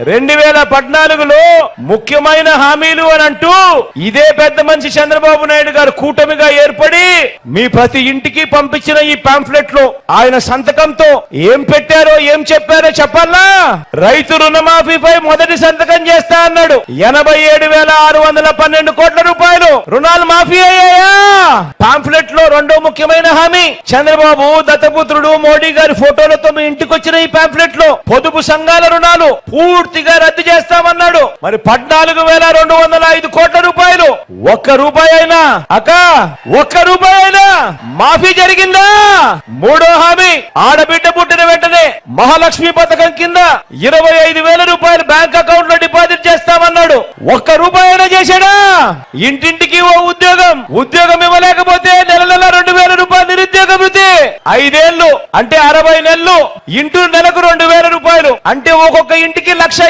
2014లో ముఖ్యమైన హామీలు అని అంటూ ఇదే పెద్ద మనిషి చంద్రబాబు నాయుడు గారు కూటమిగా ఏర్పడి మీ ప్రతి ఇంటికి పంపించిన ఈ పాంఫ్లెట్ లో ఆయన సంతకంతో ఏం పెట్టారో ఏం చెప్పారో చెప్పాలా? రైతు రుణమాఫీపై మొదటి సంతకం చేస్తా అన్నాడు. 87,612 కోట్ల రూపాయలు రుణాలు మాఫీ అయ్యాయా? పాంఫ్లెట్ లో రెండో ముఖ్యమైన హామీ చంద్రబాబు దత్తపుత్రుడు మోడీ గారి ఫోటోలతో మీ ఇంటికి వచ్చిన ఈ పాంఫ్లెట్ లో పొదుపు సంఘాల రుణాలు పూర్తిగా రద్దు చేస్తామన్నాడు. మరి 14,205 కోట్ల రూపాయలు ఒక్క రూపాయి అయినా ఒక్క రూపాయి అయినా మాఫీ జరిగిందా? మూడో హామీ ఆడబిడ్డ పుట్టిన వెంటనే మహాలక్ష్మి పథకం కింద 25,000 రూపాయలు బ్యాంక్ అకౌంట్ లో డిపాజిట్ చేస్తామన్నాడు. ఒక్క రూపాయి అయినా చేశాడా? ఇంటింటికి ఓ ఉద్యోగం ఇవ్వలేకపోతే నెల 2,000 రూపాయలు నిరుద్యోగ వృత్తి, 5 ఏళ్లు అంటే 60 నెలలు ఇంటూ నెలకు 2,000 రూపాయలు అంటే ఒక్కొక్క ఇంటికి 1,00,000